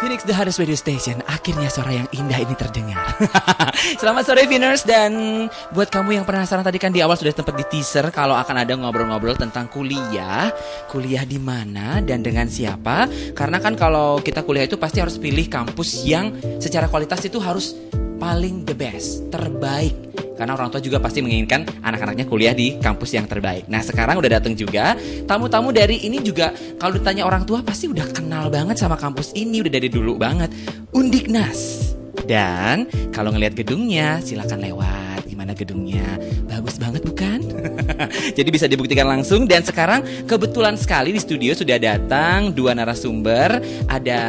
Phoenix The Hardest Radio Station. Akhirnya suara yang indah ini terdengar. Selamat sore Phoenix. Dan buat kamu yang penasaran, tadi kan di awal sudah sempat di teaser kalau akan ada ngobrol-ngobrol tentang kuliah. Kuliah di mana dan dengan siapa. Karena kan kalau kita kuliah itu pasti harus pilih kampus yang secara kualitas itu harus paling the best, terbaik. Karena orang tua juga pasti menginginkan anak-anaknya kuliah di kampus yang terbaik. Nah sekarang udah datang juga tamu-tamu dari ini juga. Kalau ditanya orang tua pasti udah kenal banget sama kampus ini, udah dari dulu banget. Undiknas. Dan kalau ngelihat gedungnya silakan lewat. Gimana gedungnya? Bagus banget bukan? Jadi bisa dibuktikan langsung. Dan sekarang kebetulan sekali di studio sudah datang dua narasumber. Ada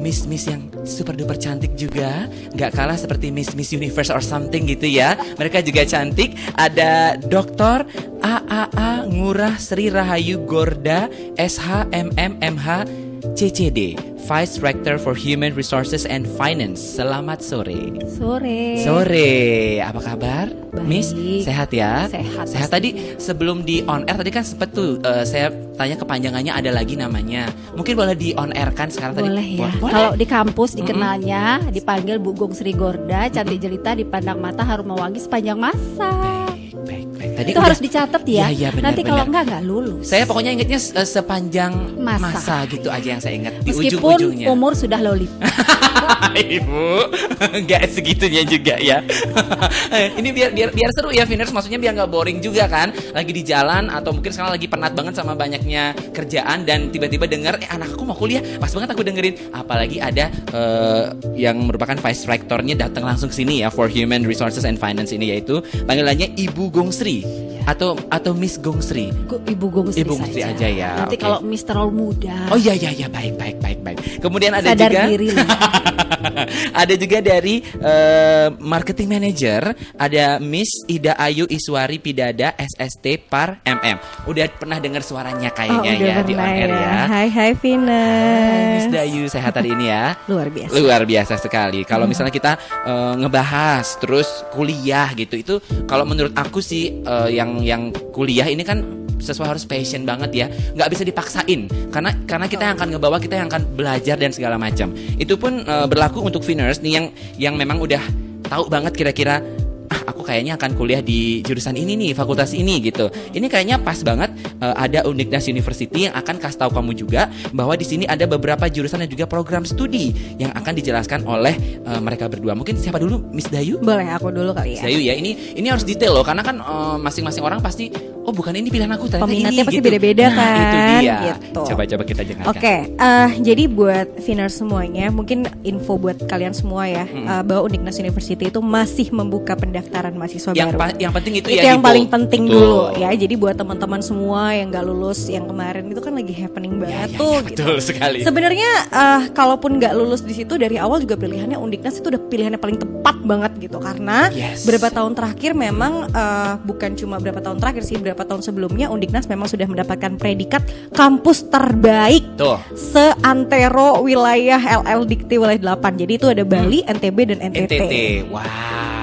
Miss yang super duper cantik juga, nggak kalah seperti Miss Universe or something gitu ya. Mereka juga cantik. Ada Dr. AAA Ngurah Sri Rahayu Gorda SHMM MH CCD, Vice Rector for Human Resources and Finance. Selamat sore. Sore. Apa kabar? Baik. Miss, sehat ya? Sehat. Tadi sebelum di on air tadi kan sempet tuh saya tanya kepanjangannya ada lagi namanya. Mungkin boleh di on air kan sekarang boleh tadi? Ya. Boleh. Kalau di kampus dikenalnya dipanggil Bu Gong Sri Gorda, cantik jelita, dipandang mata, harum mewangi sepanjang masa. Baik. Tadi itu harus dicatat ya. Iya, benar, nanti kalau enggak lulus. Saya pokoknya ingatnya sepanjang masa gitu aja yang saya ingat di ujung-ujungnya. Meskipun umur sudah lolip. Ibu, nggak segitunya juga ya. Ini biar seru ya, Viners. Maksudnya biar nggak boring juga kan. Lagi di jalan atau mungkin sekarang lagi penat banget sama banyaknya kerjaan dan tiba-tiba dengar anak aku mau kuliah. Pas banget aku dengerin. Apalagi ada yang merupakan vice rectornya datang langsung sini ya for Human Resources and Finance ini, yaitu panggilannya Ibu Gong Sri atau Miss Gong Sri. Ibu Gong Sri saja. Aja ya. Nanti okay. Kalau Miss terlalu muda. Oh iya baik. Kemudian ada sadar juga diri lah. ada juga dari marketing manager, ada Miss Ida Ayu Iswari Pidada SST Par MM. Udah pernah dengar suaranya kayaknya ya di on air ya. Hai Vina. Miss Dayu, sehat hari ini ya? Luar biasa sekali. Kalau misalnya kita ngebahas terus kuliah gitu, itu kalau menurut aku sih yang kuliah ini kan sesuai harus passion banget ya, nggak bisa dipaksain karena kita yang akan ngebawa, kita yang akan belajar dan segala macam. Itu pun berlaku untuk Viners nih yang memang udah tahu banget kira-kira aku kayaknya akan kuliah di jurusan ini nih, fakultas ini gitu. Ini kayaknya pas banget ada Undiknas University yang akan kasih tahu kamu juga bahwa di sini ada beberapa jurusan dan juga program studi yang akan dijelaskan oleh mereka berdua. Mungkin siapa dulu, Miss Dayu? Boleh aku dulu kali ya. Dayu ya, ini harus detail loh karena kan masing-masing orang pasti bukan ini pilihan aku, ternyata peminatnya ini pasti gitu. beda-beda kan. Itu dia. Gitu. Coba kita dengarkan. Oke, jadi buat Viners semuanya, mungkin info buat kalian semua ya, bahwa Undiknas University itu masih membuka pendaftaran mahasiswa baru. Yang penting itu ya. Itu yang paling penting dulu ya. Jadi buat teman-teman semua yang nggak lulus yang kemarin itu kan lagi happening banget tuh. Ya, betul gitu. sekali. Sebenarnya kalaupun nggak lulus di situ dari awal juga pilihannya Undiknas itu udah pilihannya paling tepat banget gitu, karena beberapa tahun terakhir memang bukan cuma berapa tahun terakhir sih, berapa tahun sebelumnya Undiknas memang sudah mendapatkan predikat kampus terbaik seantero wilayah LL Dikti wilayah 8. Jadi itu ada Bali, NTB dan NTT. Wow.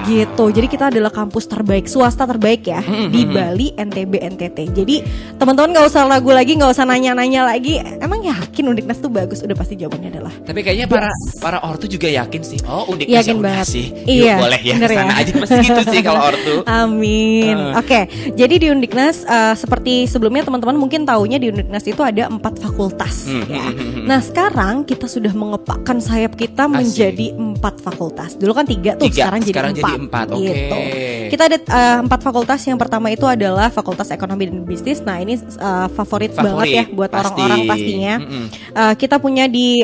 Gitu. Jadi kita adalah kampus terbaik, swasta terbaik ya di Bali, NTB, NTT. Jadi teman-teman nggak usah ragu lagi, nggak usah nanya-nanya lagi. Emang yakin Undiknas tuh bagus? Udah pasti jawabannya adalah. Tapi kayaknya para ortu juga yakin sih. Oh, Undiknas yakin banget sih. Iya, boleh ya kesana aja pasti gitu sih kalau ortu. Amin. Oke. Jadi di Undiknas seperti sebelumnya teman-teman mungkin taunya di Undiknas itu ada 4 fakultas ya. Nah sekarang kita sudah mengepakkan sayap kita menjadi 4 fakultas. Dulu kan 3 tuh, sekarang jadi 4. Oke. Gitu. Kita ada 4 fakultas. Yang pertama itu adalah Fakultas Ekonomi dan Bisnis. Nah ini favorit banget ya buat orang-orang pastinya. Kita punya di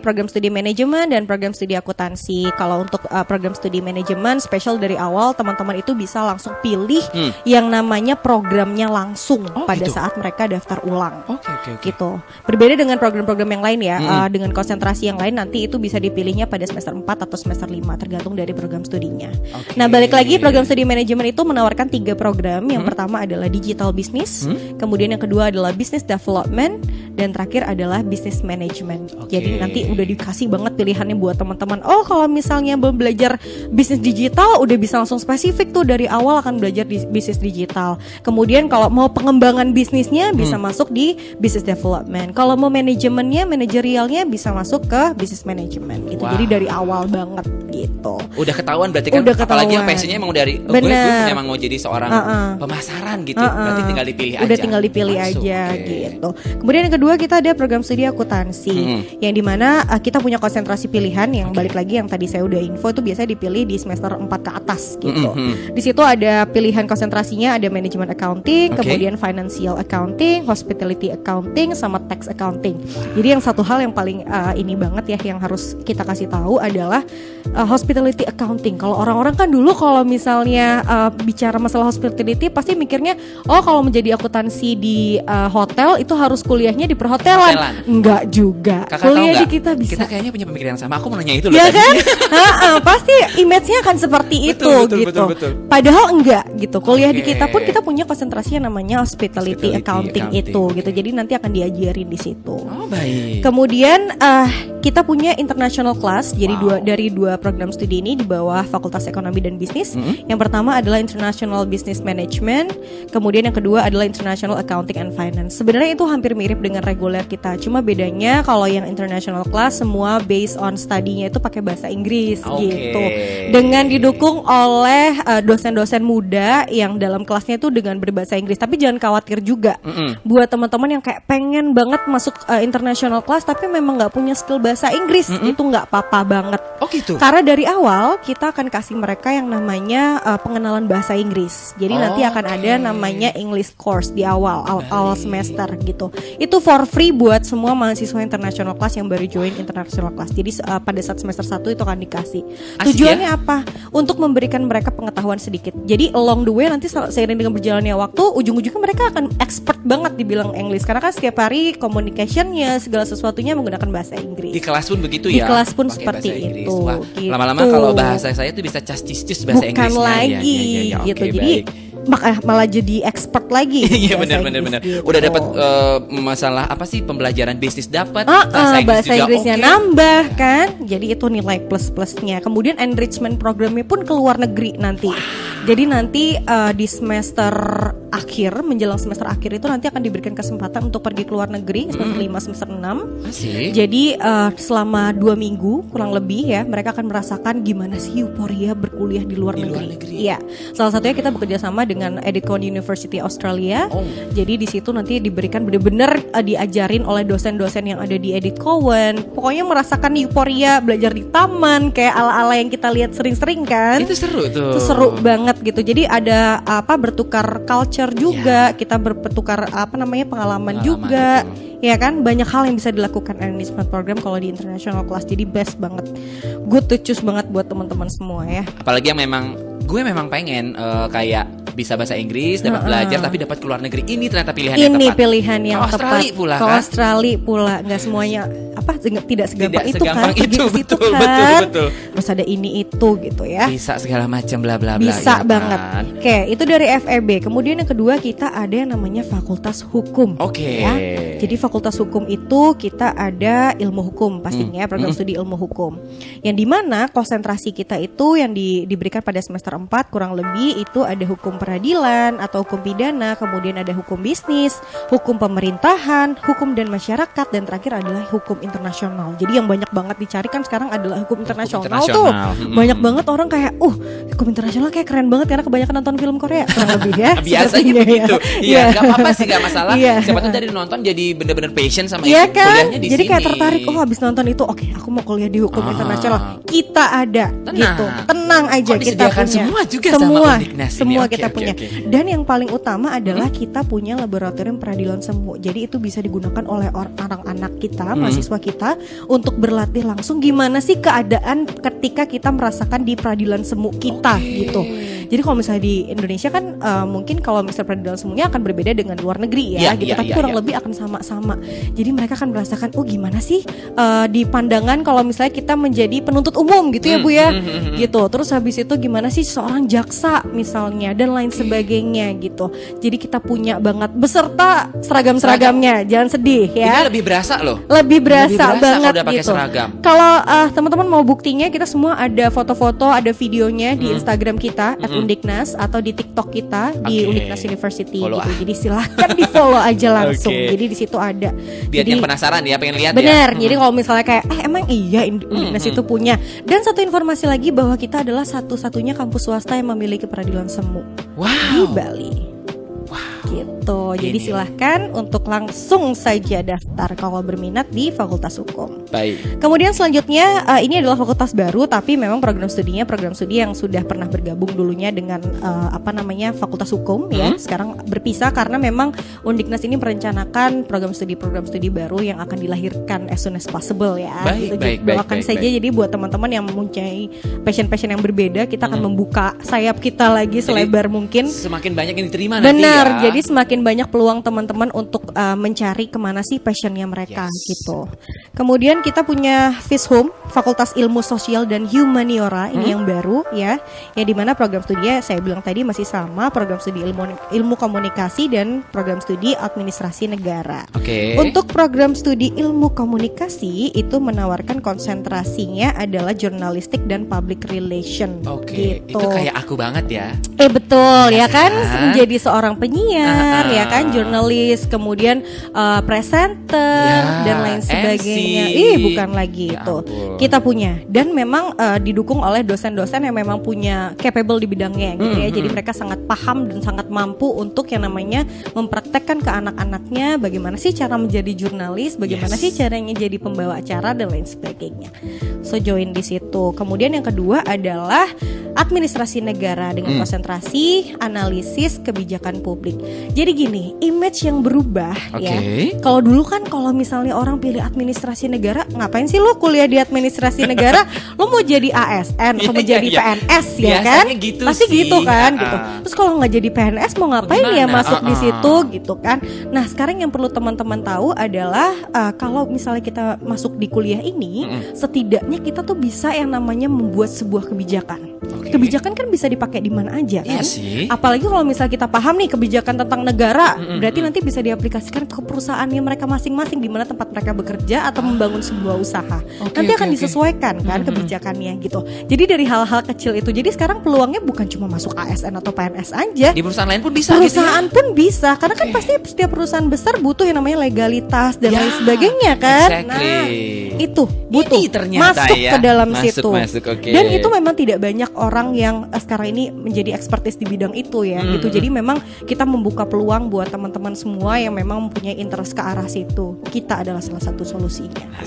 program studi manajemen dan program studi akuntansi. Kalau untuk program studi manajemen spesial dari awal teman-teman itu bisa langsung pilih yang namanya programnya langsung pada saat mereka daftar ulang. Oke. Gitu. Berbeda dengan program-program yang lain ya, dengan konsentrasi yang lain nanti itu bisa dipilihnya pada semester 4 atau semester 5 tergantung dari program studinya. nantinya. Nah, balik lagi program studi manajemen itu menawarkan 3 program. Yang pertama adalah digital business, kemudian yang kedua adalah business development, dan terakhir adalah business management. Jadi nanti udah dikasih banget pilihannya buat teman-teman. Oh, kalau misalnya belum belajar bisnis digital, udah bisa langsung spesifik tuh dari awal akan belajar di bisnis digital. Kemudian kalau mau pengembangan bisnisnya bisa masuk di business development. Kalau mau manajemennya, manajerialnya bisa masuk ke business management gitu. Jadi dari awal banget gitu. Udah ketahuan berarti kan. Udah ketahuan. Apalagi yang passionnya emang dari gue memang mau jadi seorang pemasaran gitu. Berarti tinggal dipilih aja. Udah tinggal dipilih aja gitu. Kemudian yang kedua kita ada program studi akuntansi yang dimana kita punya konsentrasi pilihan yang balik lagi yang tadi saya udah info itu biasanya dipilih di semester 4 ke atas gitu. Di situ ada pilihan konsentrasinya, ada manajemen accounting, kemudian financial accounting, hospitality accounting, sama tax accounting. Jadi yang satu hal yang paling ini banget ya yang harus kita kasih tahu adalah hospitality accounting. Kalau orang-orang kan dulu kalau misalnya bicara masalah hospitality pasti mikirnya kalau menjadi akuntansi di hotel itu harus kuliahnya di perhotelan. Enggak juga. Kakak kuliah tahu di kita bisa. Kita kayaknya punya pemikiran yang sama. Aku mau nanya itu loh ya tadi. Kan? Pasti image-nya akan seperti itu gitu. Betul. Padahal enggak gitu. Kuliah di kita pun kita punya konsentrasi yang namanya hospitality accounting itu gitu. Jadi nanti akan diajarin di situ. Oh, baik. Kemudian kita punya international class. Jadi dari dua program studi ini di bawah Fakultas Ekonomi dan Bisnis. Yang pertama adalah International Business Management. Kemudian yang kedua adalah International Accounting and Finance. Sebenarnya itu hampir mirip dengan reguler kita. Cuma bedanya kalau yang international class semua based on studinya itu pakai bahasa Inggris gitu. Dengan didukung oleh dosen-dosen muda yang dalam kelasnya itu dengan berbahasa Inggris. Tapi jangan khawatir juga buat teman-teman yang kayak pengen banget masuk international class tapi memang nggak punya skill bahasa Inggris, itu nggak apa-apa banget. Oh gitu. Karena dari awal kita akan kasih mereka yang namanya pengenalan bahasa Inggris. Jadi nanti akan ada namanya English course di awal semester gitu. Itu for free buat semua mahasiswa international class yang baru join international class. Jadi pada saat semester 1 itu akan dikasih. Tujuannya apa? Untuk memberikan mereka pengetahuan sedikit. Jadi along the way nanti seiring dengan berjalannya waktu, ujung-ujungnya mereka akan expert banget dibilang English. Karena kan setiap hari communicationnya segala sesuatunya menggunakan bahasa Inggris. Di kelas pun begitu ya. Di kelas pun seperti itu. Wah, gitu. Lama-lama kalau bahasa saya tuh bisa cas-cis bahasa Inggrisnya. Bukan lagi gitu. Jadi malah jadi expert lagi. Iya benar. Gitu. Udah dapat masalah apa sih pembelajaran bisnis dapat, bahasa Inggrisnya nambah kan. Jadi itu nilai plus-plusnya. Kemudian enrichment programnya pun ke luar negeri nanti. Jadi nanti di semester akhir, menjelang semester akhir itu nanti akan diberikan kesempatan untuk pergi ke luar negeri semester 5, semester 6. Asik. Jadi selama 2 minggu kurang lebih ya, mereka akan merasakan gimana sih euforia berkuliah di luar negeri. Iya. Salah satunya kita bekerja sama dengan Edicon University Australia. Jadi di situ nanti diberikan benar-benar diajarin oleh dosen-dosen yang ada di Edicon. Pokoknya merasakan euforia belajar di taman kayak ala-ala yang kita lihat sering-sering kan. Itu seru tuh. Itu seru banget gitu. Jadi ada bertukar culture juga, kita bertukar pengalaman juga. Itu. Ya kan, banyak hal yang bisa dilakukan enrichment program kalau di international class. Jadi best banget, good to choose banget buat teman-teman semua ya. Apalagi yang gue memang pengen kayak bisa bahasa Inggris, dapat belajar tapi dapat keluar negeri. Ini ternyata pilihan yang tepat. Ini pilihan yang tepat. Australia pula ke kan? Australia pula, nggak semuanya tidak segampang itu kan. Betul. Terus ada ini itu gitu ya. Bisa segala macam bla bla bla. Bisa ya banget. Kan? Oke, itu dari FEB. Kemudian yang kedua kita ada yang namanya Fakultas Hukum. Oke. Ya. Jadi Fakultas Hukum itu kita ada ilmu hukum pastinya, program studi ilmu hukum. Yang dimana konsentrasi kita itu yang diberikan pada semester 4 kurang lebih itu ada hukum peradilan atau hukum pidana, kemudian ada hukum bisnis, hukum pemerintahan, hukum dan masyarakat, dan terakhir adalah hukum internasional. Jadi yang banyak banget dicari kan sekarang adalah hukum internasional tuh. Banyak banget orang kayak, hukum internasional kayak keren banget karena kebanyakan nonton film Korea kurang lebih ya. Biasanya begitu. Iya, nggak apa-apa sih, nggak masalah. Siapa tuh dari nonton jadi bener-bener passion sama itu, kan? kuliahnya di jadi sini. Kayak tertarik, habis nonton itu, oke, aku mau kuliah di hukum internasional. Kita ada, gitu. Tenang aja, kita punya. Semua juga sama semua kita punya. Dan yang paling utama adalah kita punya laboratorium peradilan semu. Jadi itu bisa digunakan oleh anak-anak kita, mahasiswa kita untuk berlatih langsung gimana sih keadaan ketika kita merasakan di peradilan semu kita gitu. Jadi kalau misalnya di Indonesia kan mungkin kalau misalnya peradilan semuanya akan berbeda dengan luar negeri ya, gitu. Tapi kurang lebih akan sama-sama. Jadi mereka akan merasakan, oh gimana sih di pandangan kalau misalnya kita menjadi penuntut umum gitu ya Bu ya, gitu. Terus habis itu gimana sih seorang jaksa misalnya dan lain sebagainya gitu. Jadi kita punya banget beserta seragam-seragamnya. Jangan sedih ya. Ini lebih berasa loh. Lebih berasa banget kalau gitu. Seragam. Kalau teman-teman mau buktinya, kita semua ada foto-foto, ada videonya di Instagram kita @undiknas atau di TikTok kita di Undiknas University gitu. Jadi silahkan di follow aja langsung. Jadi di situ ada. Biar yang penasaran ya, pengen lihat. Bener. Jadi kalau misalnya kayak emang iya Undiknas itu punya. Dan satu informasi lagi bahwa kita adalah satu-satunya kampus swasta yang memiliki peradilan semu di Bali. Gitu. Jadi silahkan untuk langsung saja daftar kalau berminat di Fakultas Hukum. Baik. Kemudian selanjutnya ini adalah fakultas baru, tapi memang program studinya program studi yang sudah pernah bergabung dulunya dengan Fakultas Hukum ya. Sekarang berpisah karena memang Undiknas ini merencanakan program studi baru yang akan dilahirkan as soon as possible ya. Doakan saja. Jadi buat teman-teman yang mempunyai passion yang berbeda, kita akan membuka sayap kita lagi selebar mungkin. Semakin banyak yang diterima nanti ya. Benar. Jadi semakin banyak peluang teman-teman untuk mencari kemana sih passionnya mereka gitu. Kemudian kita punya FISHUM, Fakultas Ilmu Sosial dan Humaniora, ini yang baru ya. Yang dimana program studinya saya bilang tadi masih sama, program studi ilmu komunikasi dan program studi administrasi negara. Untuk program studi ilmu komunikasi itu menawarkan konsentrasinya adalah jurnalistik dan public relation. Gitu. Itu kayak aku banget ya. Betul ya kan, menjadi seorang penyiar ya kan, jurnalis, kemudian presenter dan lain sebagainya. Bukan lagi itu. Kita punya dan memang didukung oleh dosen-dosen yang memang punya capable di bidangnya gitu ya. Jadi mereka sangat paham dan sangat mampu untuk yang namanya mempraktekkan ke anak-anaknya bagaimana sih cara menjadi jurnalis, bagaimana sih caranya jadi pembawa acara dan lain sebagainya. So join di situ. Kemudian yang kedua adalah administrasi negara dengan konsentrasi analisis kebijakan publik. Jadi gini, image yang berubah ya. Kalau dulu kan kalau misalnya orang pilih administrasi negara, ngapain sih lo kuliah di administrasi negara? Lo mau jadi ASN atau mau jadi PNS ya kan? Gitu pasti gitu kan gitu. Terus kalau nggak jadi PNS mau ngapain ya masuk di situ gitu kan? Nah sekarang yang perlu teman-teman tahu adalah kalau misalnya kita masuk di kuliah ini, setidaknya kita tuh bisa yang namanya membuat sebuah kebijakan. Kebijakan kan bisa dipakai di mana aja kan? Apalagi kalau misalnya kita paham nih kebijakan tentang negara, berarti nanti bisa diaplikasikan ke perusahaannya mereka masing-masing di mana tempat mereka bekerja atau membangun sebuah usaha. Nanti akan disesuaikan kan kebijakannya gitu. Jadi dari hal-hal kecil itu. Jadi sekarang peluangnya bukan cuma masuk ASN atau PNS aja. Di perusahaan lain pun bisa. Perusahaan pun bisa. Karena kan pasti setiap perusahaan besar butuh yang namanya legalitas dan lain sebagainya kan. Nah, itu butuh masuk ke dalam situ. Dan itu memang tidak banyak orang yang sekarang ini menjadi ekspertis di bidang itu ya gitu. Jadi memang kita membuka peluang buat teman-teman semua yang memang mempunyai interest ke arah situ. Kita adalah salah satu solusinya.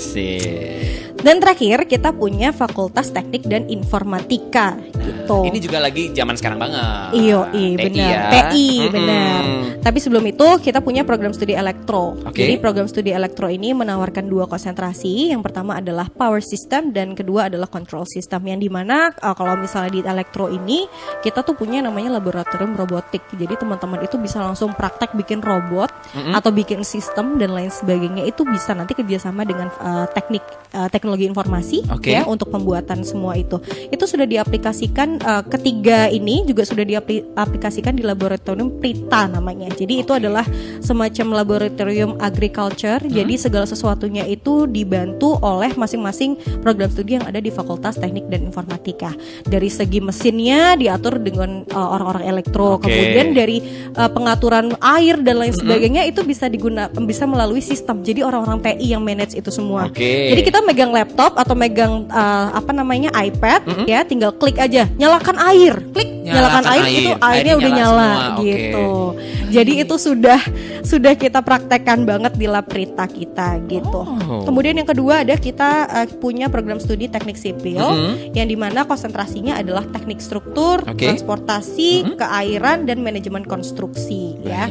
Dan terakhir kita punya Fakultas Teknik dan Informatika gitu. Ini juga lagi zaman sekarang banget. Benar. TI benar. Tapi sebelum itu kita punya program studi elektro. Jadi program studi elektro ini menawarkan dua konsentrasi. Yang pertama adalah power system dan kedua adalah control system. Yang dimana kalau misalnya di elektro ini kita tuh punya namanya laboratorium robotik. Jadi teman-teman itu bisa langsung praktek bikin robot atau bikin sistem dan lain sebagainya. Itu bisa nanti kerjasama dengan teknologi informasi ya untuk pembuatan semua itu. Itu sudah diaplikasikan ketiga ini juga sudah diaplikasikan di laboratorium Prita namanya. Jadi itu adalah semacam laboratorium agriculture. Jadi segala sesuatunya itu dibantu oleh masing-masing program studi yang ada di Fakultas Teknik dan Informatika. Dari segi mesinnya diatur dengan orang-orang elektro. Kemudian dari pengaturan air dan lain sebagainya itu bisa melalui sistem. Jadi orang-orang TI yang manage itu semua. Jadi kita megang laptop atau megang iPad ya, tinggal klik aja nyalakan air, nyalakan air itu airnya udah nyala semua, gitu. Jadi itu sudah kita praktekkan banget di lab Prita kita gitu. Kemudian yang kedua ada kita punya program studi teknik sipil yang dimana konsentrasinya adalah teknik struktur, transportasi, keairan dan manajemen konstruksi ya.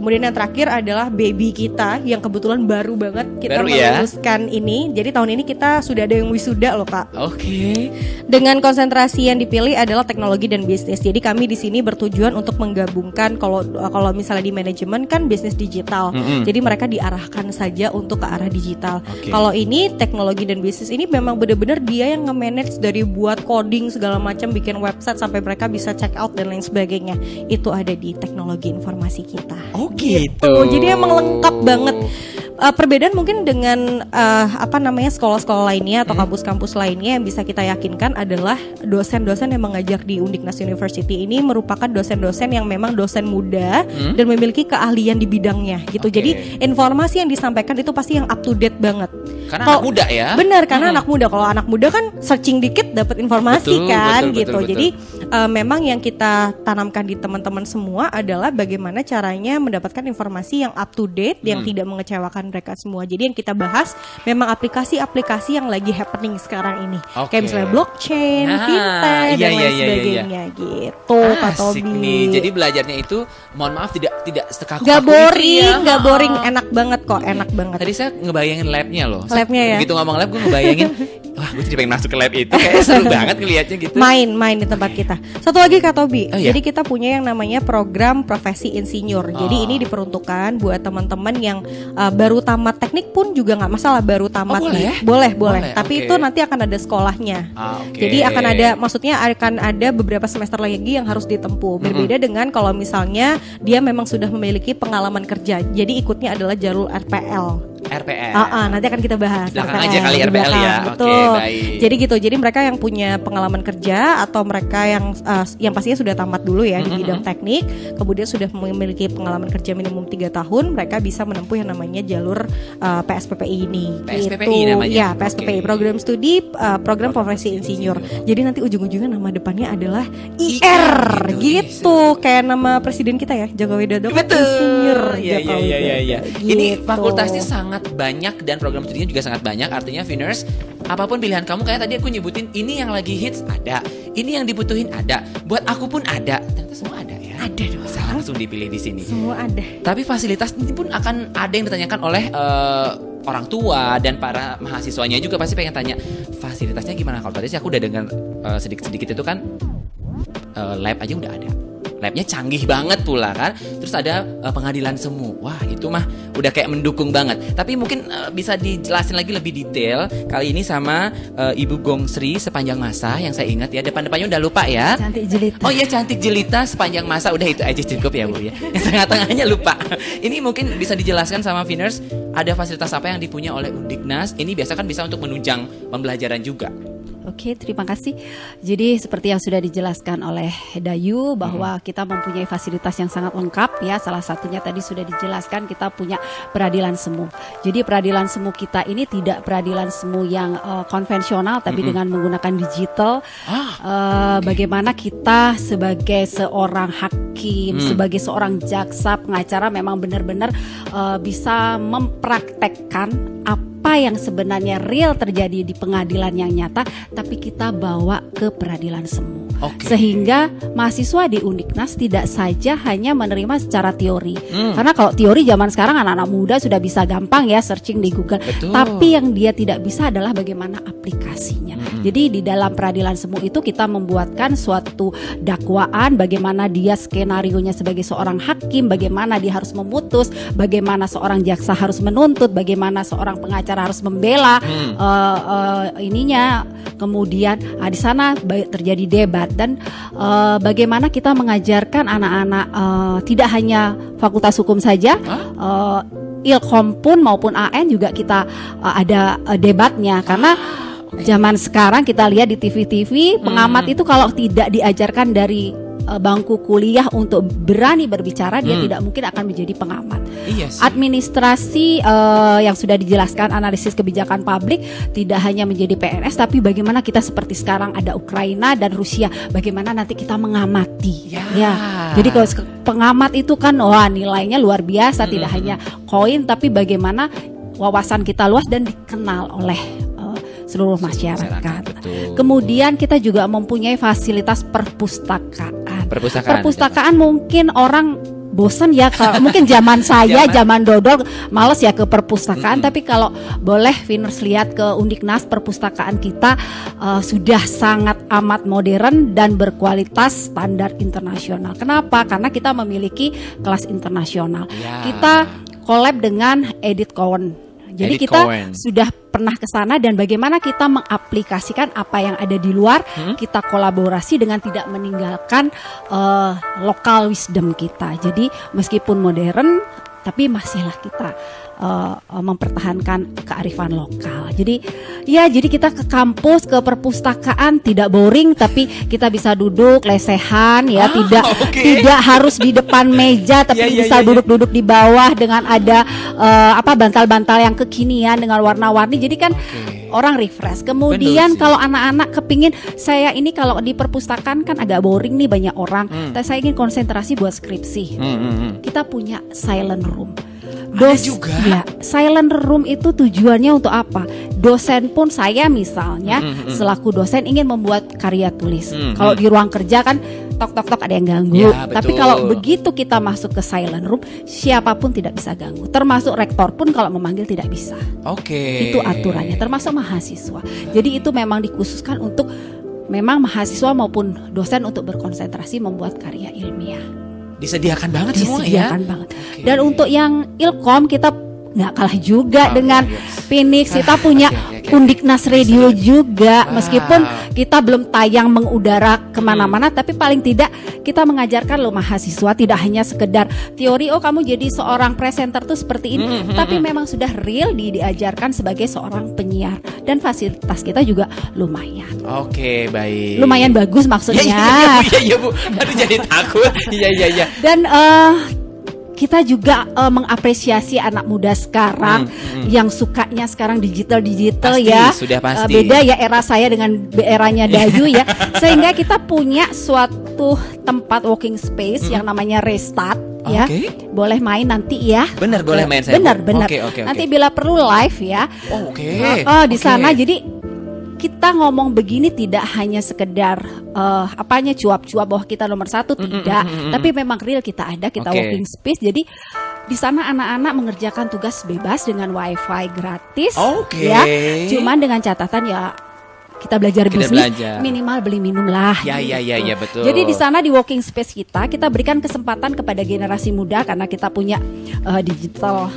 Kemudian yang terakhir adalah baby kita yang kebetulan baru banget kita Baru ya? meluluskan ini. Jadi tahun ini kita sudah ada yang wisuda loh Kak. Oke. Dengan konsentrasi yang dipilih adalah teknologi dan bisnis. Jadi kami di sini bertujuan untuk menggabungkan kalau misalnya di manajemen kan bisnis digital. Jadi mereka diarahkan saja untuk ke arah digital. Kalau ini teknologi dan bisnis ini memang benar-benar dia yang nge-manage dari buat coding segala macam, bikin website sampai mereka bisa check out dan lain sebagainya. Itu ada di teknologi informasi kita. Oh gitu. Jadi emang lengkap banget. Perbedaan mungkin dengan sekolah-sekolah lainnya atau kampus-kampus lainnya yang bisa kita yakinkan adalah dosen-dosen yang mengajar di Undiknas University ini merupakan dosen-dosen yang memang dosen muda dan memiliki keahlian di bidangnya gitu. Jadi informasi yang disampaikan itu pasti yang up to date banget. Karena anak muda ya. Benar, karena anak muda. Kalau anak muda kan searching dikit dapat informasi betul. Jadi memang yang kita tanamkan di teman-teman semua adalah bagaimana caranya mendapatkan informasi yang up to date, yang tidak mengecewakan mereka semua. Jadi yang kita bahas memang aplikasi-aplikasi yang lagi happening sekarang ini. Kayak misalnya blockchain, fintech dan lain sebagainya gitu, Pak Tobi. Nih. Jadi belajarnya itu mohon maaf tidak sekaku. Gak boring, gak boring, enak banget kok, enak banget. Tadi saya ngebayangin labnya loh. Labnya ya. Begitu ngomong lab gue ngebayangin wah gue jadi pengen masuk ke lab itu. Kayak seru banget ngeliatnya gitu. Main di tempat kita. Satu lagi Kak Tobi. Jadi kita punya yang namanya program profesi insinyur. Jadi ini diperuntukkan buat teman-teman yang baru tamat teknik pun juga nggak masalah, baru tamat boleh. Tapi itu nanti akan ada sekolahnya. Jadi akan ada beberapa semester lagi yang harus ditempuh. Berbeda dengan kalau misalnya dia memang sudah memiliki pengalaman kerja. Jadi ikutnya adalah jalur RPL. Nanti akan kita bahas. Belakang aja kali RPL ya. Betul. Baik. Jadi gitu. Jadi mereka yang punya pengalaman kerja atau mereka yang pastinya sudah tamat dulu ya di bidang teknik, kemudian sudah memiliki pengalaman kerja minimum 3 tahun, mereka bisa menempuh yang namanya jalur PSPPI ini. PSPPI namanya. Ya, PSPPI, program studi program profesi insinyur. Jadi nanti ujung-ujungnya nama depannya adalah IR gitu. Kayak nama presiden kita ya, Joko Widodo. Betul. Insinyur. Iya. Ini fakultasnya sangat banyak dan program studinya juga sangat banyak. Artinya Finers, apapun pilihan kamu, kayak tadi aku nyebutin ini yang lagi hits ada, ini yang dibutuhin ada, buat aku pun ada. Ternyata semua ada ya. Ada dong. Langsung dipilih di sini. Semua ada. Tapi fasilitas ini pun akan ada yang ditanyakan oleh orang tua dan para mahasiswanya juga pasti pengen tanya fasilitasnya gimana. Kalau tadi sih aku udah dengar sedikit-sedikit itu kan lab aja udah ada. Labnya canggih banget pula kan. Terus ada pengadilan semu. Wah itu mah udah kayak mendukung banget. Tapi mungkin bisa dijelasin lagi lebih detail kali ini sama Ibu Gong Sri sepanjang masa. Yang saya ingat ya, depan-depannya udah lupa ya. Cantik jelita. Oh iya, cantik jelita sepanjang masa. Udah itu aja cukup ya Bu ya. Yang tengah-tengahnya lupa. Ini mungkin bisa dijelaskan sama Finers, ada fasilitas apa yang dipunya oleh Undiknas. Ini biasa kan bisa untuk menunjang pembelajaran juga. Oke, terima kasih. Jadi seperti yang sudah dijelaskan oleh Dayu bahwa kita mempunyai fasilitas yang sangat lengkap ya. Salah satunya tadi sudah dijelaskan, kita punya peradilan semu. Jadi peradilan semu kita ini tidak peradilan semu yang konvensional, tapi dengan menggunakan digital. Bagaimana kita sebagai seorang hakim, sebagai seorang jaksa, pengacara memang benar-benar bisa mempraktekkan apa yang sebenarnya real terjadi di pengadilan yang nyata, tapi kita bawa ke peradilan semu. Sehingga mahasiswa di Undiknas tidak saja hanya menerima secara teori. Karena kalau teori zaman sekarang anak-anak muda sudah bisa gampang ya searching di Google. Betul. Tapi yang dia tidak bisa adalah bagaimana aplikasinya. Jadi di dalam peradilan semu itu kita membuatkan suatu dakwaan, bagaimana dia skenarionya sebagai seorang hakim, bagaimana dia harus memutus, bagaimana seorang jaksa harus menuntut, bagaimana seorang pengacara harus membela ininya. Kemudian di sana terjadi debat dan bagaimana kita mengajarkan anak-anak tidak hanya fakultas hukum saja, Ilkom pun maupun AN juga kita ada debatnya karena zaman sekarang kita lihat di TV-TV pengamat itu kalau tidak diajarkan dari bangku kuliah untuk berani berbicara, dia tidak mungkin akan menjadi pengamat. Administrasi yang sudah dijelaskan, analisis kebijakan publik, tidak hanya menjadi PNS, tapi bagaimana kita seperti sekarang ada Ukraina dan Rusia, bagaimana nanti kita mengamati. Jadi kalau pengamat itu kan nilainya luar biasa, tidak hanya koin, tapi bagaimana wawasan kita luas dan dikenal oleh seluruh masyarakat. Kemudian kita juga mempunyai fasilitas perpustakaan. Perpustakaan mungkin orang bosan ya kalau mungkin zaman saya zaman dodol males ya ke perpustakaan, tapi kalau boleh Viners lihat ke Undiknas, perpustakaan kita sudah sangat amat modern dan berkualitas standar internasional. Kenapa? Karena kita memiliki kelas internasional. Kita collab dengan Edith Cowan. Jadi kita sudah pernah ke sana dan bagaimana kita mengaplikasikan apa yang ada di luar, kita kolaborasi dengan tidak meninggalkan local wisdom kita. Jadi meskipun modern, tapi masihlah kita mempertahankan kearifan lokal. Jadi kita ke kampus, ke perpustakaan tidak boring, tapi kita bisa duduk lesehan ya, tidak harus di depan meja, tapi bisa duduk-duduk di bawah dengan ada bantal-bantal yang kekinian dengan warna-warni. Jadi kan orang refresh. Kemudian kalau anak-anak kepingin, saya ini kalau di perpustakaan kan agak boring nih, banyak orang, tapi saya ingin konsentrasi buat skripsi. Kita punya silent room. Juga. Ya, silent room itu tujuannya untuk apa? Dosen pun, saya misalnya selaku dosen ingin membuat karya tulis. Kalau di ruang kerja kan tok ada yang ganggu. Tapi kalau begitu kita masuk ke silent room, siapapun tidak bisa ganggu. Termasuk rektor pun kalau memanggil tidak bisa. Itu aturannya, termasuk mahasiswa. Jadi itu memang dikhususkan untuk memang mahasiswa maupun dosen untuk berkonsentrasi membuat karya ilmiah. Disediakan banget semua ya. Banget. Dan untuk yang Ilkom kita nggak kalah juga dengan Phoenix. Kita punya Undiknas Radio juga, meskipun kita belum tayang mengudara kemana-mana, tapi paling tidak kita mengajarkan loh mahasiswa tidak hanya sekedar teori, oh kamu jadi seorang presenter tuh seperti ini, tapi memang sudah real diajarkan sebagai seorang penyiar, dan fasilitas kita juga lumayan. Baik. Lumayan bagus maksudnya. Iya Bu, aduh jadi takut. Iya. Dan kita juga mengapresiasi anak muda sekarang yang sukanya sekarang digital pasti, ya. Sudah pasti. Beda ya era saya dengan eranya Dayu ya. Sehingga kita punya suatu tempat walking space yang namanya Restart ya. Boleh main nanti ya. Benar, boleh main saya. Benar. Okay. Nanti bila perlu live ya. Di sana jadi kita ngomong begini tidak hanya sekedar cuap-cuap bahwa kita nomor satu, tidak, tapi memang real kita ada, kita walking space. Jadi di sana anak-anak mengerjakan tugas bebas dengan wifi gratis, ya. Cuman dengan catatan ya kita belajar bisnis, minimal beli minum lah. Ya, betul. Jadi di sana di walking space kita berikan kesempatan kepada generasi muda, karena kita punya digital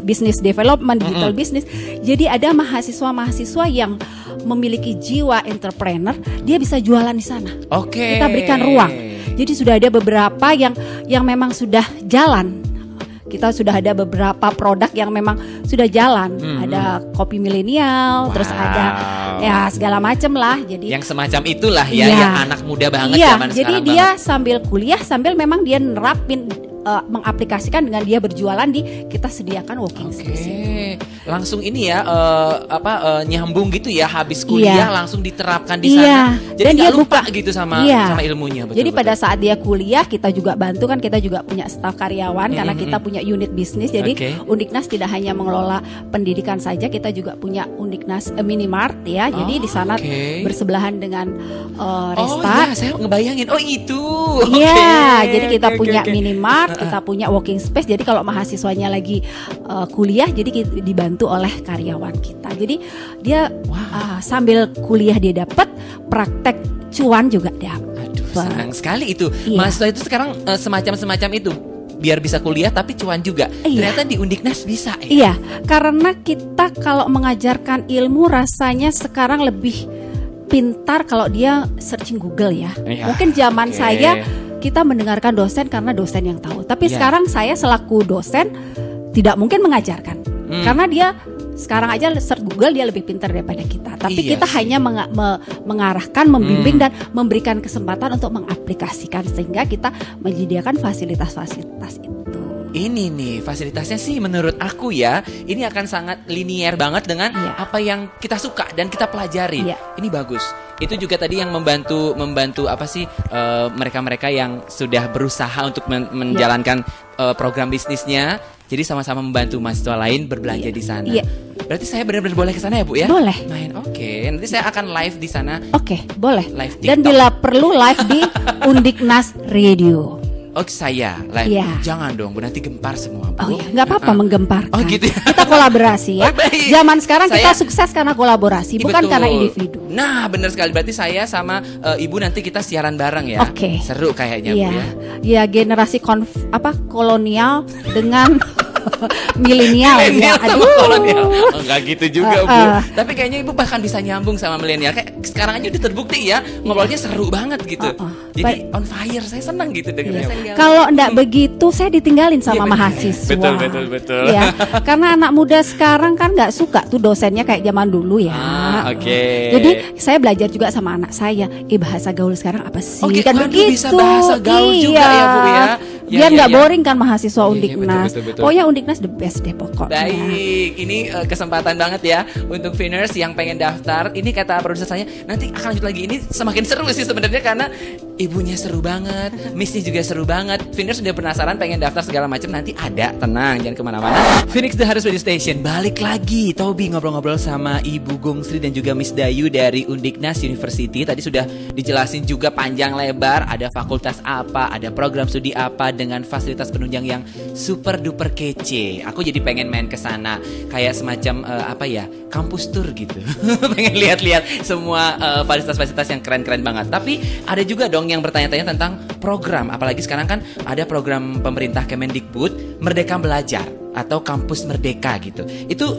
business development, digital business. Jadi ada mahasiswa yang memiliki jiwa entrepreneur, dia bisa jualan di sana. Kita berikan ruang. Jadi sudah ada beberapa yang memang sudah jalan. Kita sudah ada beberapa produk yang memang sudah jalan. Ada kopi milenial, terus ada ya segala macam lah. Jadi yang semacam itulah ya, yang anak muda banget zaman sekarang. Jadi dia sambil kuliah, sambil memang dia nerapin, mengaplikasikan dengan dia berjualan kita sediakan walking space. Langsung ini ya nyambung gitu ya, habis kuliah langsung diterapkan di sana. Jadi nggak lupa gitu sama ilmunya. Betul, jadi pada saat dia kuliah kita juga bantu, kan kita juga punya staf karyawan karena kita punya unit bisnis. Jadi Undiknas tidak hanya mengelola pendidikan saja, kita juga punya Undiknas Minimart ya. Jadi di sana bersebelahan dengan Restart. Saya ngebayangin. Itu. Jadi kita punya Minimart, kita punya walking space. Jadi kalau mahasiswanya lagi kuliah, jadi dibantu oleh karyawan kita. Jadi dia sambil kuliah dia dapat, praktek cuan juga dapat. Aduh, senang sekali itu. Mahasiswa itu sekarang semacam itu, biar bisa kuliah tapi cuan juga. Ternyata di Undiknas bisa ya. Iya, karena kita kalau mengajarkan ilmu rasanya sekarang lebih pintar kalau dia searching Google ya. Mungkin zaman saya kita mendengarkan dosen karena dosen yang tahu. Tapi sekarang saya selaku dosen tidak mungkin mengajarkan. Karena dia sekarang aja search Google dia lebih pintar daripada kita. Tapi kita hanya mengarahkan, membimbing dan memberikan kesempatan untuk mengaplikasikan, sehingga kita menyediakan fasilitas-fasilitas itu. Ini nih fasilitasnya sih menurut aku ya, ini akan sangat linier banget dengan apa yang kita suka dan kita pelajari. Ini bagus. Itu juga tadi yang membantu mereka-mereka yang sudah berusaha untuk menjalankan program bisnisnya. Jadi sama-sama membantu mahasiswa lain berbelanja di sana. Berarti saya benar-benar boleh ke sana ya Bu ya? Boleh. Main. Nanti saya akan live di sana. Boleh. Live TikTok. Dan bila perlu live di Undiknas Radio. Oh saya, jangan dong Bu, nanti gempar semua Bu. Oh iya, nggak apa-apa menggemparkan. Oh gitu ya. Kita kolaborasi ya. Zaman sekarang kita sukses karena kolaborasi, bukan betul. Karena individu. Nah benar sekali, berarti saya sama Ibu nanti kita siaran bareng ya. Oke. Seru kayaknya Bu ya. Ya generasi kolonial dengan milenial ya. Aduh. Kolonial. Oh, enggak gitu juga Bu. Tapi kayaknya Ibu bahkan bisa nyambung sama milenial. Kayak sekarang aja udah terbukti ya, ngobrolnya seru banget gitu. Jadi on fire, saya senang gitu dengarnya. Kalau enggak begitu saya ditinggalin sama mahasiswa. Betul. Ya, karena anak muda sekarang kan nggak suka tuh dosennya kayak zaman dulu ya. Oke. Jadi saya belajar juga sama anak saya. Bahasa gaul sekarang apa sih? Kan begitu. Bisa bahasa gaul juga ya Bu ya. Biar nggak boring kan mahasiswa Undiknas. Pokoknya Undiknas the best deh pokoknya. Baik, ini kesempatan banget ya untuk Finers yang pengen daftar. Ini kata produser saya, nanti akan lanjut lagi. Ini semakin seru sih sebenarnya karena ibunya seru banget, Missnya juga seru banget. Finers sudah penasaran pengen daftar segala macam, nanti ada, tenang, jangan kemana-mana. Phoenix The Harus Radio Station balik lagi. Tobi ngobrol-ngobrol sama Ibu Gungsri dan juga Miss Dayu dari Undiknas University. Tadi sudah dijelasin juga panjang lebar, ada fakultas apa, ada program studi apa dengan fasilitas penunjang yang super duper kece. Aku jadi pengen main ke sana kayak semacam kampus tour gitu. Pengen lihat-lihat semua fasilitas-fasilitas yang keren-keren banget. Tapi ada juga dong yang bertanya-tanya tentang program, apalagi sekarang kan ada program pemerintah Kemendikbud Merdeka Belajar atau Kampus Merdeka gitu. Itu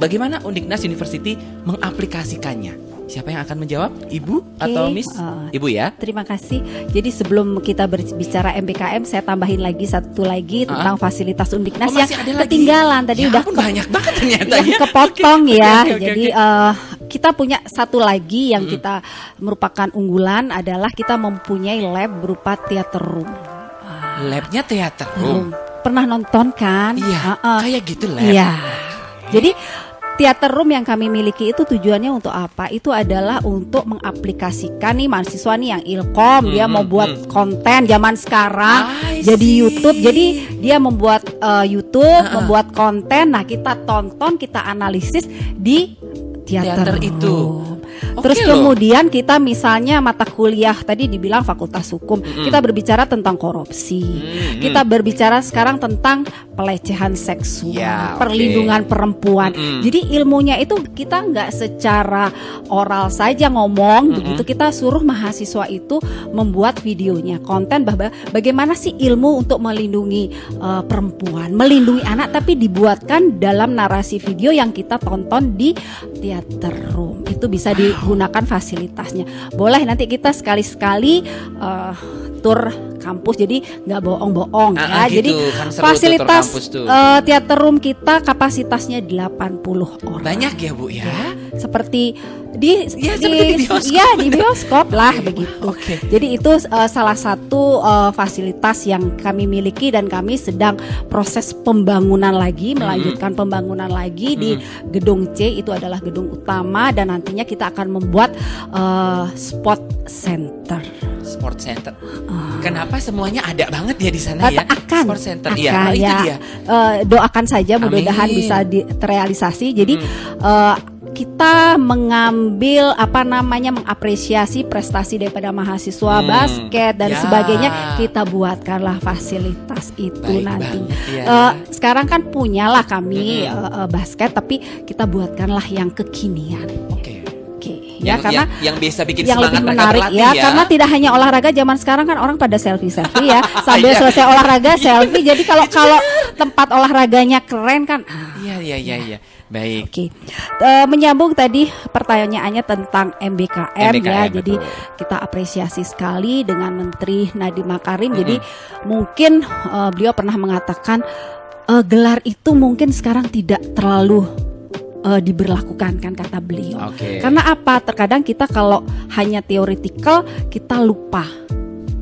bagaimana Undiknas University mengaplikasikannya? Siapa yang akan menjawab? Ibu atau Miss? Ibu ya. Terima kasih. Jadi sebelum kita berbicara MBKM, saya tambahin lagi satu lagi tentang fasilitas Undiknas yang ketinggalan tadi. Udah banyak banget ternyata ya. Kepotong ya. Jadi kita punya satu lagi yang kita merupakan unggulan adalah kita mempunyai lab berupa theater room. Labnya theater room. Pernah nonton kan? Iya. Kayak gitu lab. Iya. Jadi theater room yang kami miliki itu tujuannya untuk apa? Itu adalah untuk mengaplikasikan nih mahasiswa nih yang ilkom, dia mau buat konten zaman sekarang jadi YouTube. Jadi dia membuat YouTube, membuat konten. Nah, kita tonton, kita analisis di teater itu. Terus kemudian kita misalnya mata kuliah tadi dibilang Fakultas Hukum, kita berbicara tentang korupsi, kita berbicara sekarang tentang pelecehan seksual, perlindungan perempuan. Jadi ilmunya itu kita nggak secara oral saja ngomong, begitu kita suruh mahasiswa itu membuat videonya, konten bagaimana sih ilmu untuk melindungi perempuan, melindungi anak, tapi dibuatkan dalam narasi video yang kita tonton di theater room. Itu bisa digunakan fasilitasnya. Boleh nanti kita sekali-sekali tur kampus, jadi nggak bohong-bohong ya. Gitu, jadi kan teater room kita kapasitasnya 80 orang. Banyak ya Bu ya? Seperti di bioskop lah begitu. Jadi itu salah satu fasilitas yang kami miliki dan kami sedang proses pembangunan lagi, melanjutkan pembangunan lagi di gedung C, itu adalah gedung utama, dan nantinya kita akan membuat sport center. Sport center. Kenapa semuanya ada banget ya di sana ya? Sport center. Itu dia. Doakan saja mudah-mudahan bisa terrealisasi. Jadi kita mengambil mengapresiasi prestasi daripada mahasiswa basket dan sebagainya, kita buatkanlah fasilitas itu nanti. Sekarang kan punyalah kami basket, tapi kita buatkanlah yang kekinian. Ya, karena yang bisa bikin yang semangat lebih menarik ya, karena tidak hanya olahraga, zaman sekarang kan orang pada selfie ya, sambil selesai olahraga selfie. Jadi kalau tempat olahraganya keren kan. Iya. Baik. Menyambung tadi pertanyaannya tentang MBKM ya. Jadi kita apresiasi sekali dengan Menteri Nadiem Makarim. Jadi mungkin beliau pernah mengatakan gelar itu mungkin sekarang tidak terlalu diberlakukan kan, kata beliau. Karena apa? Terkadang kita kalau hanya teoretikal kita lupa.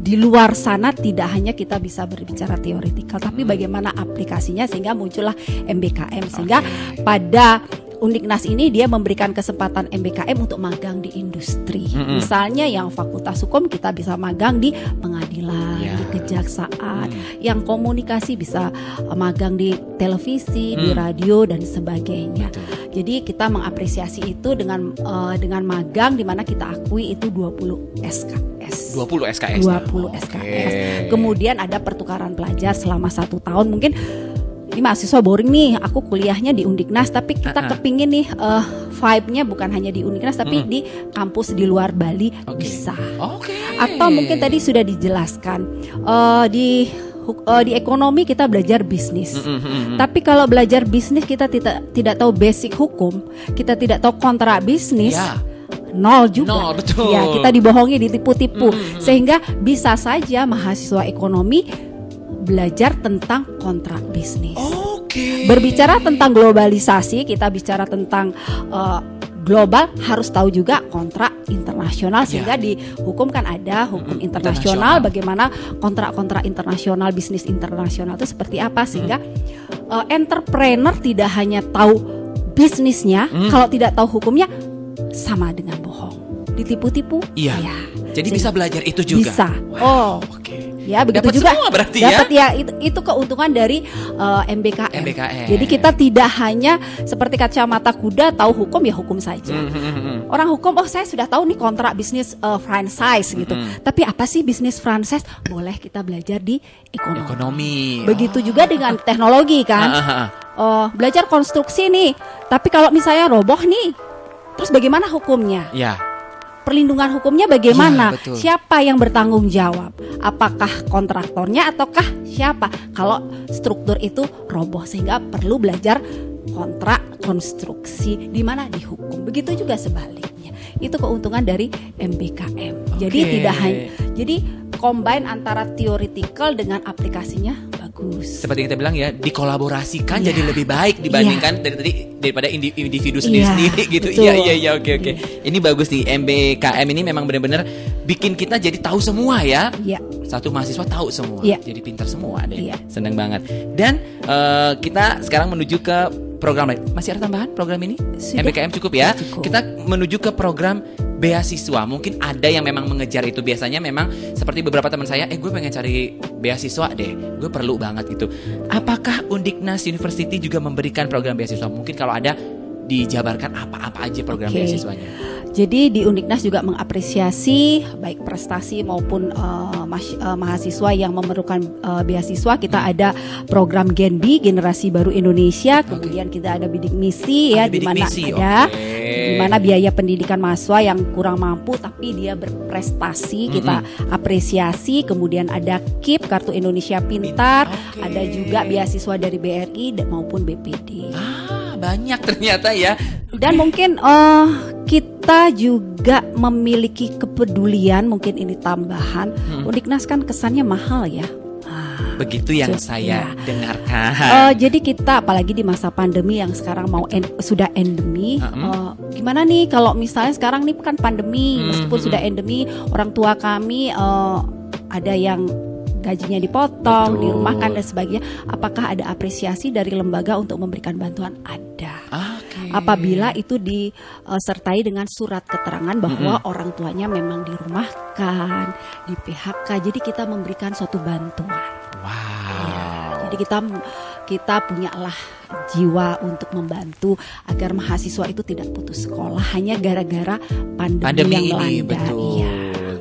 Di luar sana tidak hanya kita bisa berbicara teoretikal, tapi bagaimana aplikasinya, sehingga muncullah MBKM. Sehingga pada Undiknas ini dia memberikan kesempatan MBKM untuk magang di industri. Misalnya yang Fakultas Hukum kita bisa magang di pengadilan, di kejaksaan. Yang komunikasi bisa magang di televisi, di radio dan sebagainya. Jadi kita mengapresiasi itu dengan magang di mana kita akui itu 20 SKS. 20 SKS. 20 SKS. Kemudian ada pertukaran pelajar selama 1 tahun. Mungkin ini mahasiswa boring nih, aku kuliahnya di Undiknas, tapi kita kepingin nih vibe-nya bukan hanya di Undiknas tapi di kampus di luar Bali bisa. Atau mungkin tadi sudah dijelaskan di ekonomi kita belajar bisnis. Tapi kalau belajar bisnis kita tidak tahu basic hukum, kita tidak tahu kontrak bisnis. Nol juga. Nol, betul. Ya, kita dibohongi, ditipu-tipu. Sehingga bisa saja mahasiswa ekonomi belajar tentang kontrak bisnis. Berbicara tentang globalisasi, kita bicara tentang global, harus tahu juga kontrak internasional, sehingga di hukum kan ada hukum internasional, bagaimana kontrak-kontrak internasional, bisnis internasional itu seperti apa, sehingga entrepreneur tidak hanya tahu bisnisnya, kalau tidak tahu hukumnya sama dengan bohong, ditipu-tipu. Iya. Jadi bisa belajar itu juga. Bisa. Ya begitu dapat juga. Semua berarti dapat ya. Itu keuntungan dari MBKM. Jadi kita tidak hanya seperti kacamata kuda, tahu hukum ya hukum saja. Orang hukum, saya sudah tahu nih kontrak bisnis franchise gitu. Tapi apa sih bisnis franchise? Boleh kita belajar di ekonomi. Begitu juga dengan teknologi kan. Belajar konstruksi nih. Tapi kalau misalnya roboh nih, terus bagaimana hukumnya? Perlindungan hukumnya bagaimana? Siapa yang bertanggung jawab? Apakah kontraktornya ataukah siapa? Kalau struktur itu roboh, sehingga perlu belajar kontrak konstruksi di mana di hukum. Begitu juga sebaliknya. Itu keuntungan dari MBKM. Jadi tidak hanya, jadi combine antara theoretical dengan aplikasinya bagus. Seperti kita bilang ya, dikolaborasikan jadi lebih baik dibandingkan daripada individu sendiri-sendiri gitu. Iya, oke. Ini bagus nih, MBKM ini memang benar-benar bikin kita jadi tahu semua ya. Satu mahasiswa tahu semua, jadi pintar semua deh. Seneng banget. Dan kita sekarang menuju ke program lain. Masih ada tambahan program ini? MBKM cukup ya? Cukup. Kita menuju ke program beasiswa. Mungkin ada yang memang mengejar itu. Biasanya memang seperti beberapa teman saya, gue pengen cari beasiswa deh, gue perlu banget itu. Apakah Undiknas University juga memberikan program beasiswa? Mungkin kalau ada, dijabarkan apa-apa aja program beasiswanya. Jadi di Undiknas juga mengapresiasi baik prestasi maupun mahasiswa yang memerlukan beasiswa. Kita ada program Genbi, Generasi Baru Indonesia. Kemudian kita ada bidik misi ya, di mana ada di mana biaya pendidikan mahasiswa yang kurang mampu tapi dia berprestasi, kita apresiasi. Kemudian ada KIP, Kartu Indonesia Pintar. Ada juga beasiswa dari BRI maupun BPD. Banyak ternyata ya. Dan mungkin kita juga memiliki kepedulian, mungkin ini tambahan. Undiknas kan kesannya mahal ya. Begitu yang saya dengarkan. Jadi kita apalagi di masa pandemi yang sekarang sudah endemi. Gimana nih kalau misalnya sekarang nih kan pandemi, meskipun sudah endemi, orang tua kami ada yang gajinya dipotong, dirumahkan dan sebagainya. Apakah ada apresiasi dari lembaga untuk memberikan bantuan? Ada. Apabila itu disertai dengan surat keterangan bahwa orang tuanya memang dirumahkan, di PHK. Jadi kita memberikan suatu bantuan. Jadi kita punyalah jiwa untuk membantu agar mahasiswa itu tidak putus sekolah hanya gara-gara pandemi yang melanda.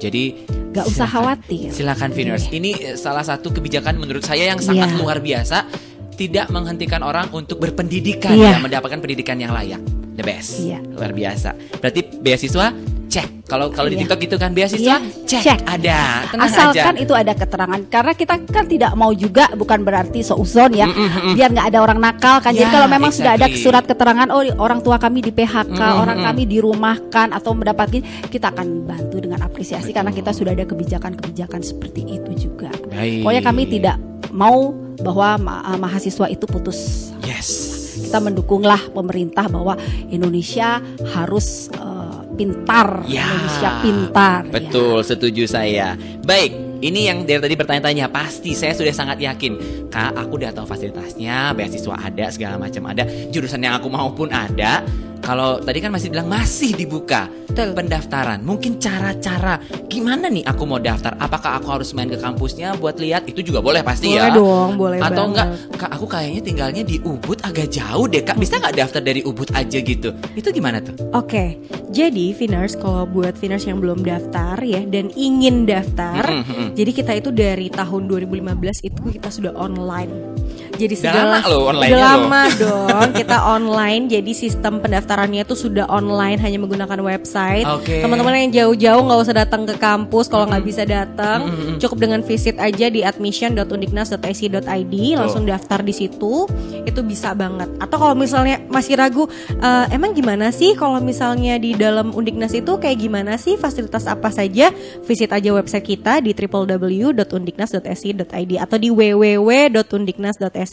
Jadi gak usah khawatir. Silakan Viners. Ini salah satu kebijakan menurut saya yang sangat luar biasa. Tidak menghentikan orang untuk berpendidikan, mendapatkan pendidikan yang layak. The best. Luar biasa. Berarti beasiswa cek. Kalau di TikTok gitu kan, beasiswa cek. Ada. Asalkan itu ada keterangan. Karena kita kan tidak mau juga, bukan berarti seuzon ya, biar nggak ada orang nakal kan. Jadi kalau memang sudah ada surat keterangan, orang tua kami di PHK, orang kami dirumahkan atau mendapatkan, kita akan bantu dengan apresiasi. Karena kita sudah ada kebijakan-kebijakan seperti itu juga. Pokoknya kami tidak mau bahwa mahasiswa itu putus. Kita mendukunglah pemerintah bahwa Indonesia harus pintar. Indonesia pintar. Betul, setuju saya. Baik, ini yang dari tadi bertanya-tanya, pasti saya sudah sangat yakin. Kak, aku udah tahu fasilitasnya, beasiswa ada, segala macam ada, jurusan yang aku mau pun ada. kalau tadi kan masih bilang masih dibuka pendaftaran. Mungkin cara-cara gimana nih aku mau daftar? Apakah aku harus main ke kampusnya buat lihat? Itu juga boleh pasti boleh ya. Dong, boleh atau banget. enggak? Kak, aku kayaknya tinggalnya di Ubud agak jauh deh Kak. Bisa nggak daftar dari Ubud aja gitu? Itu gimana tuh? Oke, jadi Viners, kalau buat Viners yang belum daftar ya dan ingin daftar, jadi kita itu dari tahun 2015 itu kita sudah online. Jadi segala lama dong kita online. Jadi sistem pendaftarannya itu sudah online, hanya menggunakan website. Teman-teman yang jauh-jauh nggak usah datang ke kampus. Kalau nggak bisa datang, cukup dengan visit aja di admission.undiknas.ac.id, langsung daftar di situ. Itu bisa banget. Atau kalau misalnya masih ragu, emang gimana sih kalau misalnya di dalam Undiknas itu kayak gimana sih, fasilitas apa saja? Visit aja website kita di www.undiknas.ac.id atau di www.undiknas.ac.id.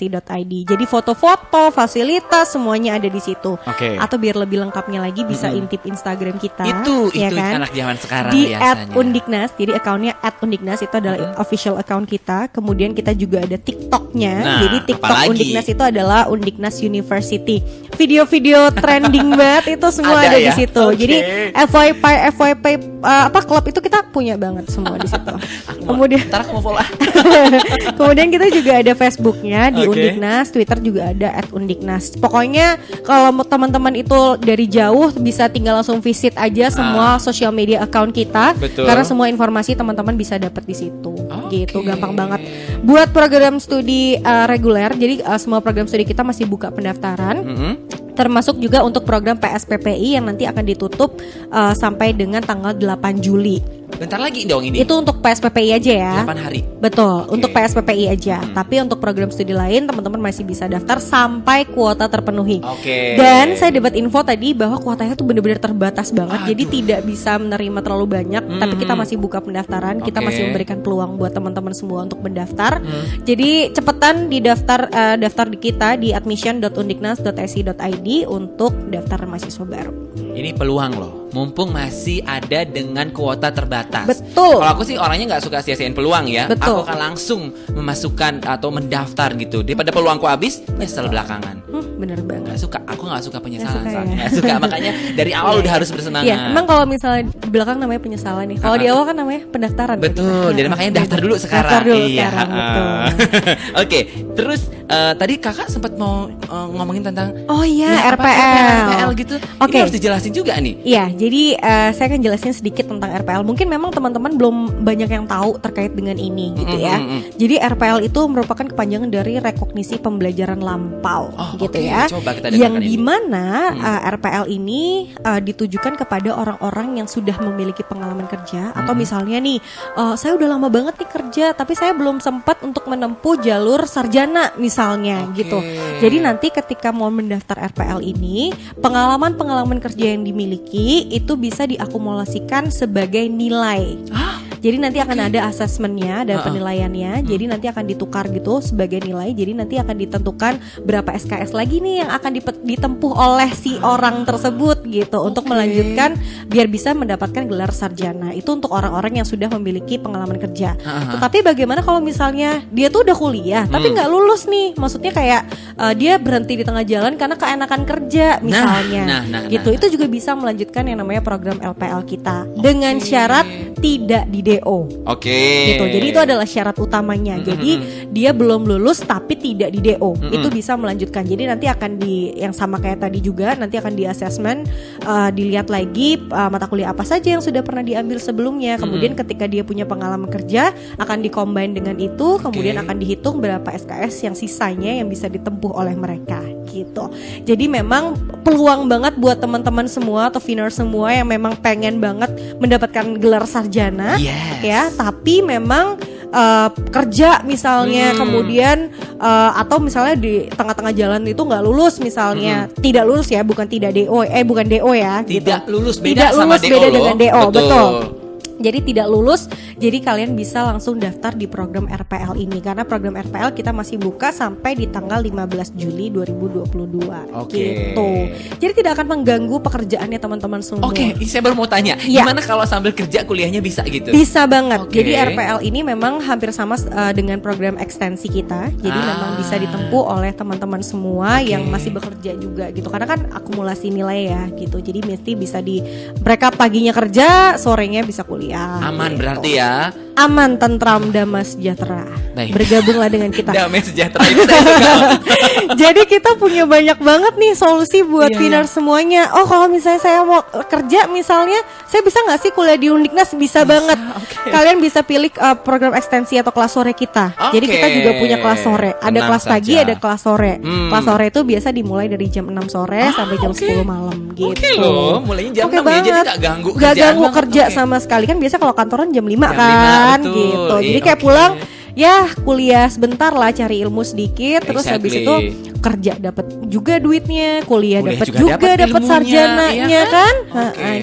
Jadi foto-foto, fasilitas semuanya ada di situ. Atau biar lebih lengkapnya lagi bisa intip Instagram kita. Itu kan? Anak zaman sekarang di biasanya. @undiknas. Jadi akunnya @undiknas itu adalah official account kita. Kemudian kita juga ada TikToknya. Jadi TikTok Undiknas itu adalah Undiknas University. Video-video trending banget itu semua ada di situ. Jadi FYP klub itu kita punya banget semua di situ. Kemudian ntar aku mau follow. Kemudian kita juga ada Facebooknya di Undiknas, Twitter juga ada @undiknas. Pokoknya kalau teman-teman itu dari jauh bisa tinggal langsung visit aja semua social media account kita. Karena semua informasi teman-teman bisa dapat di situ. Gitu, gampang banget. Buat program studi reguler, jadi semua program studi kita masih buka pendaftaran. Termasuk juga untuk program PSPPI yang nanti akan ditutup sampai dengan tanggal 8 Juli. Bentar lagi dong ini. Itu untuk PSPPI aja ya. 8 hari. Betul, untuk PSPPI aja. Tapi untuk program studi lain teman-teman masih bisa daftar sampai kuota terpenuhi. Dan saya dapat info tadi bahwa kuotanya tuh benar-benar terbatas banget. Jadi tidak bisa menerima terlalu banyak. Tapi kita masih buka pendaftaran. Kita masih memberikan peluang buat teman-teman semua untuk mendaftar. Jadi cepetan didaftar daftar di kita di admission.undiknas.ac.id untuk daftar mahasiswa baru. Ini peluang loh. Mumpung masih ada dengan kuota terbatas. Betul. Kalau aku sih orangnya nggak suka sia-siain peluang ya. Betul. Aku akan langsung memasukkan atau mendaftar gitu. Daripada peluangku habis, nyesel belakangan. Bener banget. Aku nggak suka penyesalan. Nggak suka, makanya dari awal udah harus bersemangat. Iya, emang kalau misalnya di belakang namanya penyesalan nih. Kalau di awal kan namanya pendaftaran. Betul. Jadi makanya daftar dulu sekarang. Daftar dulu sekarang. Betul. Oke, terus tadi kakak sempat mau ngomongin tentang RPL gitu. Ini harus dijelasin juga nih. Iya, jadi saya akan jelasin sedikit tentang RPL. Mungkin memang teman-teman belum banyak yang tahu terkait dengan ini gitu ya. Jadi RPL itu merupakan kepanjangan dari rekognisi pembelajaran lampau gitu ya. Coba kita yang dimana RPL ini ditujukan kepada orang-orang yang sudah memiliki pengalaman kerja atau misalnya nih saya udah lama banget nih kerja tapi saya belum sempat untuk menempuh jalur sarjana misalnya gitu. Jadi nanti ketika mau mendaftar RPL ini pengalaman kerja yang dimiliki itu bisa diakumulasikan sebagai nilai. Jadi nanti akan ada asesmennya dan penilaiannya. Jadi nanti akan ditukar gitu sebagai nilai. Jadi nanti akan ditentukan berapa SKS lagi nih yang akan ditempuh oleh si orang tersebut gitu untuk melanjutkan biar bisa mendapatkan gelar sarjana. Itu untuk orang-orang yang sudah memiliki pengalaman kerja. Tetapi bagaimana kalau misalnya dia tuh udah kuliah tapi nggak lulus nih? Maksudnya kayak dia berhenti di tengah jalan karena keenakan kerja misalnya. Gitu. Itu juga bisa melanjutkan yang namanya program LPL kita dengan syarat tidak di DO. Gitu. Jadi itu adalah syarat utamanya. Jadi dia belum lulus tapi tidak di DO. Itu bisa melanjutkan. Jadi nanti akan yang sama kayak tadi juga nanti akan di assessment, dilihat lagi mata kuliah apa saja yang sudah pernah diambil sebelumnya. Kemudian ketika dia punya pengalaman kerja akan dikombin dengan itu, kemudian akan dihitung berapa SKS yang sisanya yang bisa ditempuh oleh mereka gitu. Jadi memang peluang banget buat teman-teman semua atau Viners semua yang memang pengen banget mendapatkan gelar sarjana ya, tapi memang kerja misalnya kemudian atau misalnya di tengah-tengah jalan itu nggak lulus misalnya, tidak lulus ya, bukan tidak DO, bukan DO ya, tidak gitu. lulus beda tidak sama lulus DO beda loh. dengan DO, betul. Jadi tidak lulus, jadi kalian bisa langsung daftar di program RPL ini. Karena program RPL kita masih buka sampai di tanggal 15 Juli 2022. Gitu. Jadi tidak akan mengganggu pekerjaannya teman-teman semua. Saya baru mau tanya, gimana kalau sambil kerja kuliahnya bisa gitu? Bisa banget. Jadi RPL ini memang hampir sama dengan program ekstensi kita. Jadi memang bisa ditempuh oleh teman-teman semua yang masih bekerja juga gitu. Karena kan akumulasi nilai ya gitu. Jadi mesti bisa mereka paginya kerja, sorenya bisa kuliah. Aman gitu. Berarti ya. Aman, tentram, damai, sejahtera. Bergabunglah dengan kita. Damai sejahtera itu saya suka. Jadi kita punya banyak banget nih solusi buat Finers semuanya. Oh, kalau misalnya saya mau kerja misalnya, saya bisa nggak sih kuliah di Undiknas? Bisa banget. Kalian bisa pilih program ekstensi atau kelas sore kita. Jadi kita juga punya kelas sore. Ada kelas pagi, ada kelas sore. Kelas sore itu biasa dimulai dari jam 6 sore sampai jam 10 malam gitu. Loh, mulainya jam 6 ya, jadi gak ganggu kerjaan. Gak ganggu kerja sama sekali. Kan biasa kalau kantoran jam 5 kan gitu. Jadi kayak pulang ya kuliah sebentar lah, cari ilmu sedikit, terus habis itu kerja dapat juga duitnya, kuliah dapat sarjananya kan?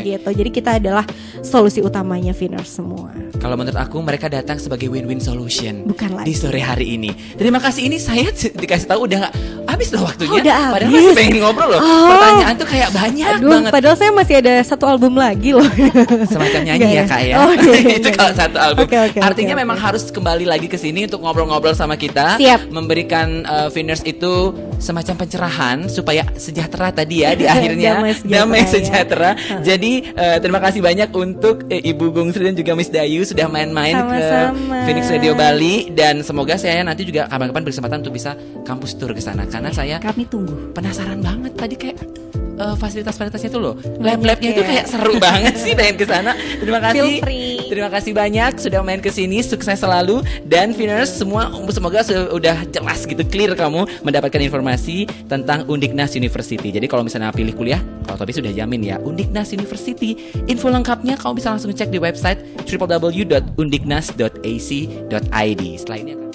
Gitu. Jadi kita adalah solusi utamanya Finers semua. Kalau menurut aku mereka datang sebagai win-win solution. Bukan lagi. Di sore hari ini. Terima kasih, ini saya dikasih tahu udah habis loh waktunya. Padahal masih pengen ngobrol loh. Pertanyaan tuh kayak banyak banget. Padahal saya masih ada satu album lagi loh. Semacam nyanyi ya Kak ya. Itu kalau satu album. Artinya memang harus kembali lagi ke sini untuk ngobrol-ngobrol sama kita. Siap. Memberikan Finers itu semacam pencerahan supaya sejahtera tadi ya di akhirnya. Damai sejahtera. Jadi terima kasih banyak untuk Ibu Gungsri dan juga Miss Dayu sudah main-main ke Phoenix Radio Bali, dan semoga saya nanti juga kapan-kapan berkesempatan untuk bisa kampus tour ke sana karena saya kami tunggu. Penasaran banget tadi kayak fasilitas-fasilitasnya itu loh, lab-labnya itu kayak seru banget sih pengen ke sana. Terima kasih. Terima kasih banyak sudah main ke sini. Sukses selalu, dan Finers semua semoga sudah jelas gitu, clear kamu mendapatkan informasi tentang Undiknas University. Jadi kalau misalnya pilih kuliah, kalau tadi sudah jamin ya Undiknas University. Info lengkapnya kamu bisa langsung cek di website www.undiknas.ac.id. Setelah ini akan